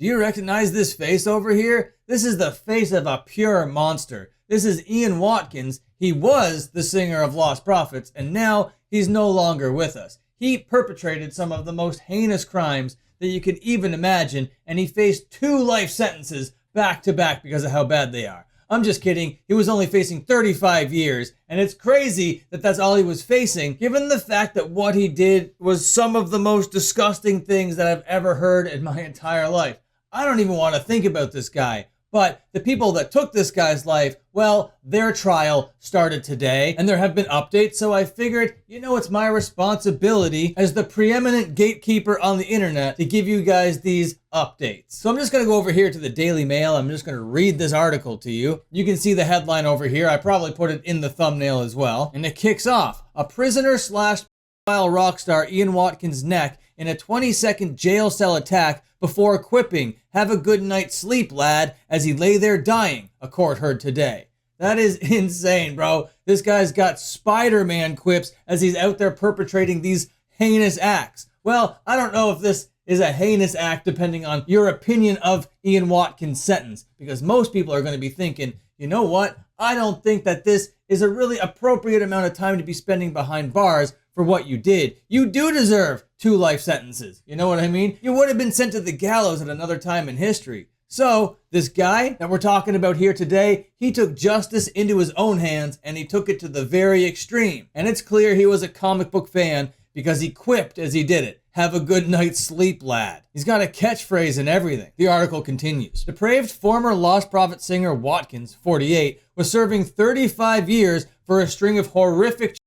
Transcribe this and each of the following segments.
Do you recognize this face over here? This is the face of a pure monster. This is Ian Watkins. He was the singer of Lost Prophets, and now he's no longer with us. He perpetrated some of the most heinous crimes that you could even imagine, and he faced 2 life sentences back to back because of how bad they are. I'm just kidding. He was only facing 35 years, and it's crazy that that's all he was facing, given the fact that what he did was some of the most disgusting things that I've ever heard in my entire life. I don't even want to think about this guy. But the people that took this guy's life, well, their trial started today, and there have been updates, so I figured, it's my responsibility as the preeminent gatekeeper on the internet to give you guys these updates. So I'm just going to go over here to the Daily Mail. I'm just going to read this article to you. You can see the headline over here. I probably put it in the thumbnail as well. And it kicks off, a prisoner/pedophile rock star Ian Watkins' neck in a 20-second jail cell attack before quipping, "Have a good night's sleep, lad," as he lay there dying, a court heard today. That is insane, bro. This guy's got Spider-Man quips as he's out there perpetrating these heinous acts. Well, I don't know if this is a heinous act depending on your opinion of Ian Watkins' sentence, because most people are going to be thinking, you know what? I don't think that this is a really appropriate amount of time to be spending behind bars for what you did. You do deserve 2 life sentences. You know what I mean? You would have been sent to the gallows at another time in history. So, this guy that we're talking about here today, he took justice into his own hands and he took it to the very extreme. And it's clear he was a comic book fan because he quipped as he did it. "Have a good night's sleep, lad." He's got a catchphrase and everything. The article continues. Depraved former Lost Prophet singer Watkins, 48, was serving 35 years for a string of horrific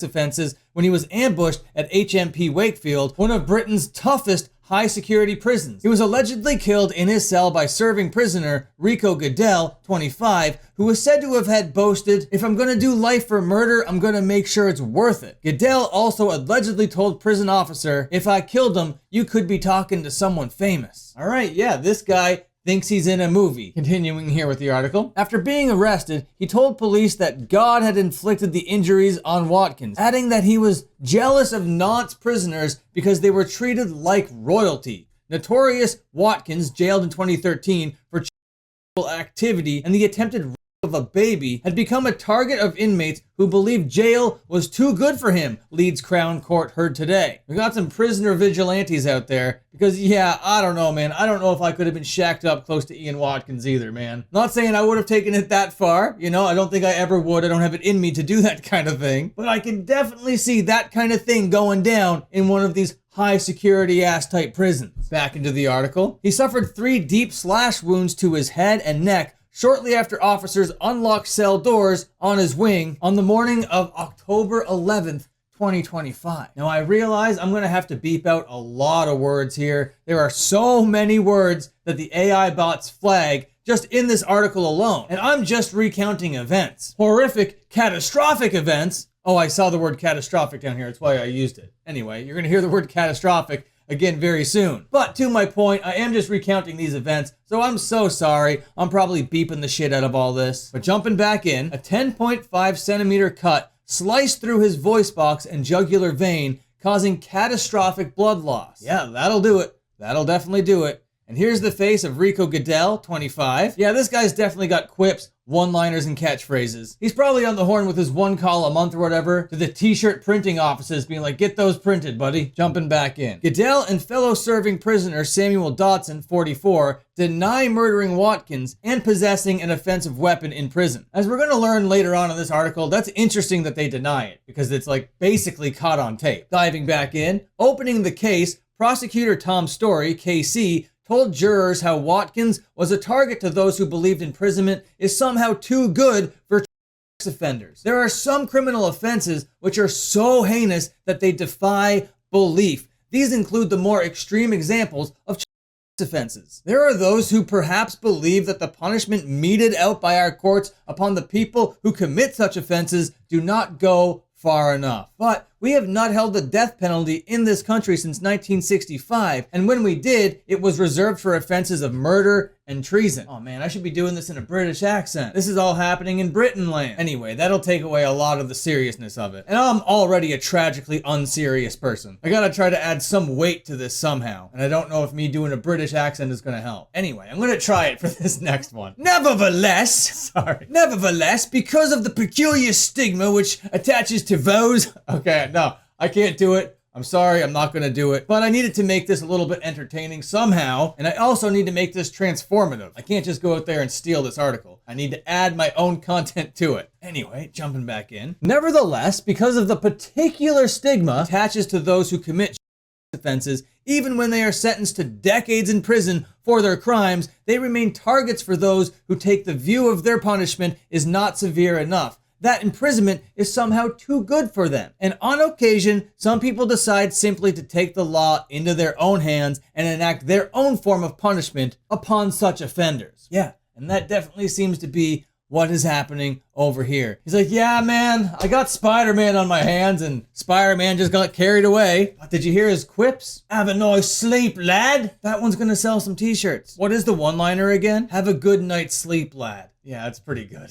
offenses when he was ambushed at HMP Wakefield, one of Britain's toughest high-security prisons. He was allegedly killed in his cell by serving prisoner Rico Goodell, 25, who was said to have had boasted, "If I'm going to do life for murder, I'm going to make sure it's worth it." Goodell also allegedly told prison officer, "If I killed him, you could be talking to someone famous." All right, yeah, this guy thinks he's in a movie. Continuing here with the article. After being arrested, he told police that God had inflicted the injuries on Watkins, adding that he was jealous of Nantes prisoners because they were treated like royalty. Notorious Watkins, jailed in 2013 for activity and the attempted rape of a baby, had become a target of inmates who believed jail was too good for him, Leeds Crown Court heard today. We got some prisoner vigilantes out there because, yeah, I don't know, man. I don't know if I could have been shacked up close to Ian Watkins either, man. Not saying I would have taken it that far. I don't think I ever would. I don't have it in me to do that kind of thing. But I can definitely see that kind of thing going down in one of these high security ass type prisons. Back into the article. He suffered 3 deep slash wounds to his head and neck shortly after officers unlocked cell doors on his wing on the morning of October 11th, 2025. Now I realize I'm going to have to beep out a lot of words here. There are so many words that the AI bots flag just in this article alone. And I'm just recounting events. Horrific, catastrophic events. Oh, I saw the word catastrophic down here. That's why I used it. Anyway, you're going to hear the word catastrophic again very soon. But to my point, I am just recounting these events, so I'm so sorry. I'm probably beeping the shit out of all this. But jumping back in, a 10.5 centimeter cut sliced through his voice box and jugular vein, causing catastrophic blood loss. Yeah, that'll do it. That'll definitely do it. And here's the face of Rico Goodell, 25. Yeah, this guy's definitely got quips, one-liners, and catchphrases. He's probably on the horn with his 1 call a month or whatever to the t-shirt printing offices being like, "Get those printed, buddy." Jumping back in. Goodell and fellow serving prisoner Samuel Dotson, 44, deny murdering Watkins and possessing an offensive weapon in prison. As we're going to learn later on in this article, that's interesting that they deny it because it's like basically caught on tape. Diving back in, opening the case, prosecutor Tom Story, KC, told jurors how Watkins was a target to those who believed imprisonment is somehow too good for offenders. There are some criminal offenses which are so heinous that they defy belief. These include the more extreme examples of offenses. There are those who perhaps believe that the punishment meted out by our courts upon the people who commit such offenses do not go far enough. But We have not held the death penalty in this country since 1965, and when we did, it was reserved for offenses of murder and treason. Oh man, I should be doing this in a British accent. This is all happening in Britain land. Anyway, that'll take away a lot of the seriousness of it. And I'm already a tragically unserious person. I gotta try to add some weight to this somehow, and I don't know if me doing a British accent is gonna help. Anyway, I'm gonna try it for this next one. Nevertheless, because of the peculiar stigma which attaches to those... Okay, no, I can't do it. I'm sorry, I'm not gonna do it. But I needed to make this a little bit entertaining somehow, and I also need to make this transformative. I can't just go out there and steal this article. I need to add my own content to it. Anyway, jumping back in. Nevertheless, because of the particular stigma attaches to those who commit offenses, even when they are sentenced to decades in prison for their crimes, they remain targets for those who take the view of their punishment is not severe enough. That imprisonment is somehow too good for them. And on occasion, some people decide simply to take the law into their own hands and enact their own form of punishment upon such offenders. Yeah, and that definitely seems to be what is happening over here. He's like, yeah, man, I got Spider-Man on my hands and Spider-Man just got carried away. But did you hear his quips? Have a nice sleep, lad. That one's gonna sell some t-shirts. What is the one-liner again? Have a good night's sleep, lad. Yeah, that's pretty good.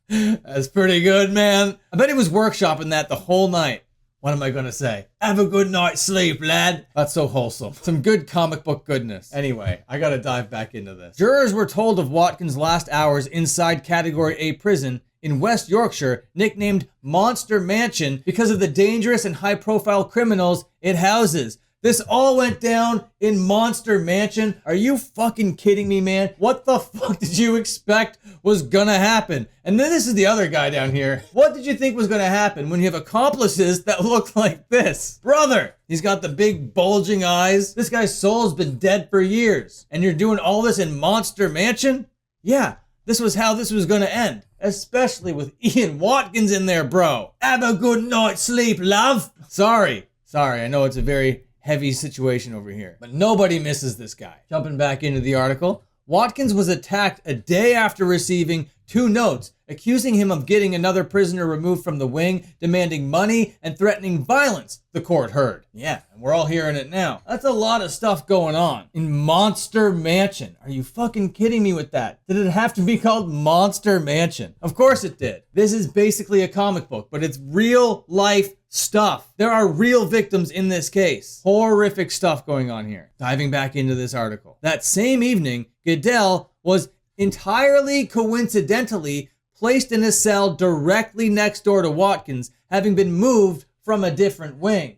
That's pretty good, man. I bet he was workshopping that the whole night. What am I gonna say? Have a good night's sleep, lad. That's so wholesome. Some good comic book goodness. Anyway, I gotta dive back into this. Jurors were told of Watkins' last hours inside Category A prison in West Yorkshire, nicknamed Monster Mansion because of the dangerous and high-profile criminals it houses. This all went down in Monster Mansion. Are you fucking kidding me, man? What the fuck did you expect was gonna happen? And then this is the other guy down here. What did you think was gonna happen when you have accomplices that look like this? Brother, he's got the big bulging eyes. This guy's soul's been dead for years. And you're doing all this in Monster Mansion? Yeah, this was how this was gonna end. Especially with Ian Watkins in there, bro. Have a good night's sleep, love. Sorry, I know it's a very heavy situation over here, but nobody misses this guy. Jumping back into the article, Watkins was attacked a day after receiving 2 notes accusing him of getting another prisoner removed from the wing, demanding money, and threatening violence, the court heard. Yeah, and we're all hearing it now. That's a lot of stuff going on in Monster Mansion. Are you fucking kidding me with that? Did it have to be called Monster Mansion? Of course it did. This is basically a comic book, but it's real life stuff. There are real victims in this case. Horrific stuff going on here. Diving back into this article. That same evening, Goodell was entirely coincidentally placed in a cell directly next door to Watkins, having been moved from a different wing.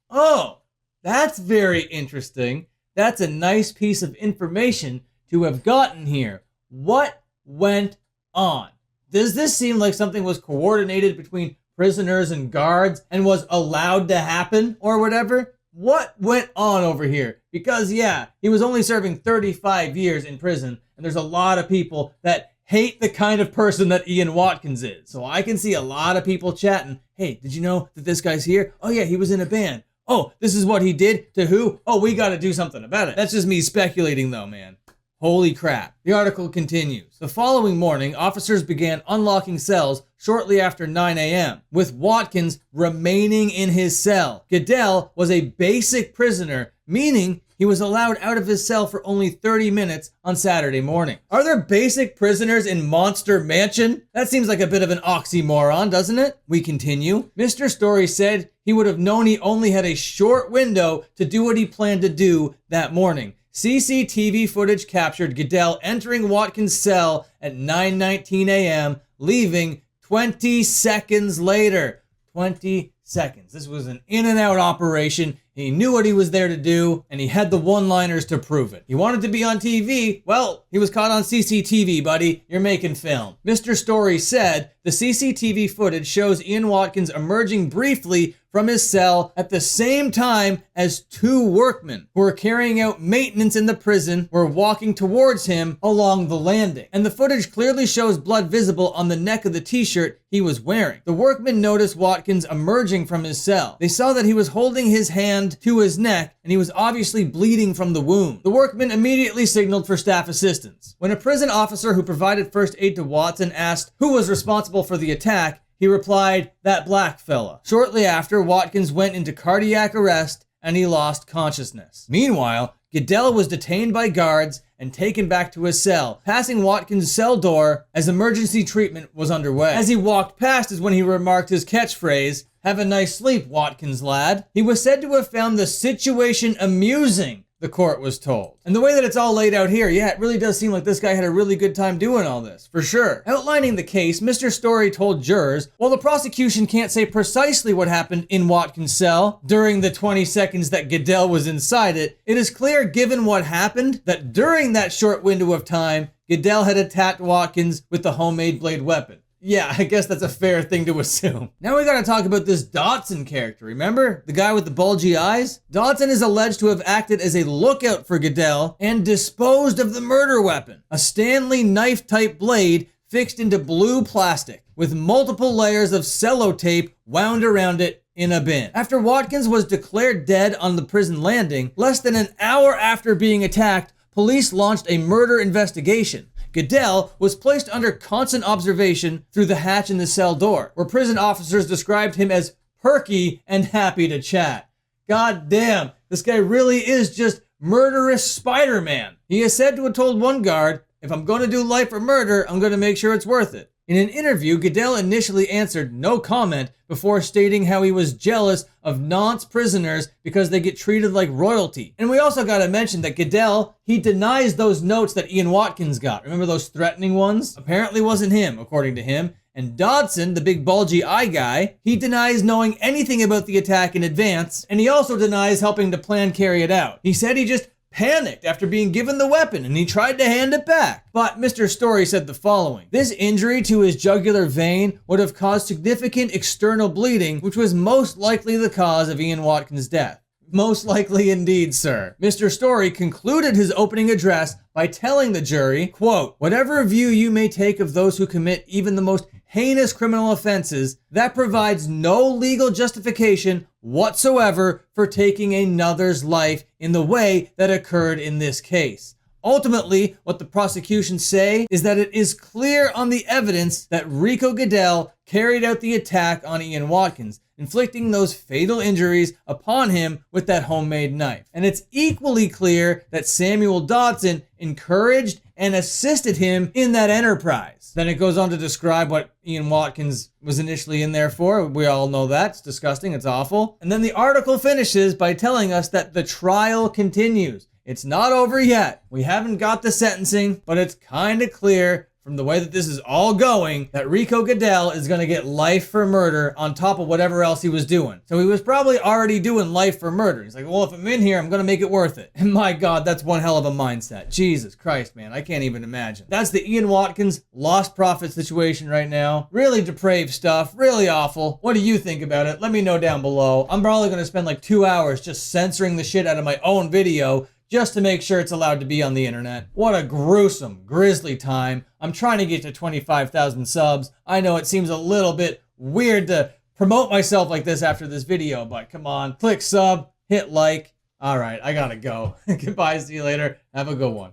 Oh, that's very interesting. That's a nice piece of information to have gotten here. What went on? Does this seem like something was coordinated between prisoners and guards and was allowed to happen or whatever? What went on over here? Because yeah, he was only serving 35 years in prison, and there's a lot of people that hate the kind of person that Ian Watkins is. So I can see a lot of people chatting, hey, did you know that this guy's here? Oh yeah, he was in a band. Oh, this is what he did to who? Oh, we gotta do something about it. That's just me speculating though, man. Holy crap. The article continues. The following morning, officers began unlocking cells shortly after 9 a.m., with Watkins remaining in his cell. Goodell was a basic prisoner, meaning he was allowed out of his cell for only 30 minutes on Saturday morning. Are there basic prisoners in Monster Mansion? That seems like a bit of an oxymoron, doesn't it? We continue. Mr. Story said he would have known he only had a short window to do what he planned to do that morning. CCTV footage captured Goodell entering Watkins' cell at 9:19 a.m., leaving 20 seconds later. 20 seconds. This was an in and out operation. He knew what he was there to do, and he had the one-liners to prove it. He wanted to be on TV. Well, he was caught on CCTV, buddy. You're making film. Mr. Story said the CCTV footage shows Ian Watkins emerging briefly from his cell at the same time as 2 workmen who were carrying out maintenance in the prison were walking towards him along the landing. And the footage clearly shows blood visible on the neck of the t-shirt he was wearing. The workmen noticed Watkins emerging from his cell. They saw that he was holding his hand to his neck and he was obviously bleeding from the wound. The workmen immediately signaled for staff assistance. When a prison officer who provided first aid to Watson asked who was responsible for the attack, He replied, "That black fella." Shortly after, Watkins went into cardiac arrest and he lost consciousness. Meanwhile, Goodell was detained by guards and taken back to his cell, passing Watkins' cell door as emergency treatment was underway. As he walked past is when he remarked his catchphrase, "Have a nice sleep, Watkins lad." He was said to have found the situation amusing, the court was told. And the way that it's all laid out here, yeah, it really does seem like this guy had a really good time doing all this, for sure. Outlining the case, Mr. Story told jurors, while the prosecution can't say precisely what happened in Watkins' cell during the 20 seconds that Goodell was inside it, it is clear, given what happened, that during that short window of time, Goodell had attacked Watkins with the homemade blade weapon. Yeah, I guess that's a fair thing to assume. Now we gotta talk about this Dodson character, remember? The guy with the bulgy eyes? Dodson is alleged to have acted as a lookout for Goodell and disposed of the murder weapon, a Stanley knife-type blade fixed into blue plastic with multiple layers of sellotape wound around it in a bin. After Watkins was declared dead on the prison landing, less than an hour after being attacked, police launched a murder investigation. Goodell was placed under constant observation through the hatch in the cell door, where prison officers described him as perky and happy to chat. God damn, this guy really is just murderous Spider-Man. He is said to have told one guard, "If I'm going to do life or murder, I'm going to make sure it's worth it." In an interview, Goodell initially answered no comment before stating how he was jealous of nonce prisoners because they get treated like royalty. And we also gotta mention that Goodell, he denies those notes that Ian Watkins got. Remember those threatening ones? Apparently wasn't him, according to him. And Dodson, the big bulgy eye guy, he denies knowing anything about the attack in advance, and he also denies helping to plan carry it out. He said he just panicked after being given the weapon and he tried to hand it back. But Mr. Story said the following: "This injury to his jugular vein would have caused significant external bleeding, which was most likely the cause of Ian Watkins' death." Most likely indeed, sir. Mr. Story concluded his opening address by telling the jury, quote, "Whatever view you may take of those who commit even the most heinous criminal offenses, that provides no legal justification whatsoever for taking another's life in the way that occurred in this case. Ultimately, what the prosecution say is that it is clear on the evidence that Rico Goodell carried out the attack on Ian Watkins, inflicting those fatal injuries upon him with that homemade knife. And it's equally clear that Samuel Dodson encouraged and assisted him in that enterprise." Then it goes on to describe what Ian Watkins was initially in there for. We all know that. It's disgusting. It's awful. And then the article finishes by telling us that the trial continues. It's not over yet. We haven't got the sentencing, but it's kind of clear from the way that this is all going that Rico Goodell is going to get life for murder on top of whatever else he was doing. So he was probably already doing life for murder. He's like, well, if I'm in here, I'm going to make it worth it. And my God, that's one hell of a mindset. Jesus Christ, man. I can't even imagine. That's the Ian Watkins lost profit situation right now. Really depraved stuff. Really awful. What do you think about it? Let me know down below. I'm probably going to spend like 2 hours just censoring the shit out of my own video just to make sure it's allowed to be on the internet. What a gruesome, grisly time. I'm trying to get to 25,000 subs. I know it seems a little bit weird to promote myself like this after this video, but come on, click sub, hit like. All right, I gotta go. Goodbye, see you later. Have a good one.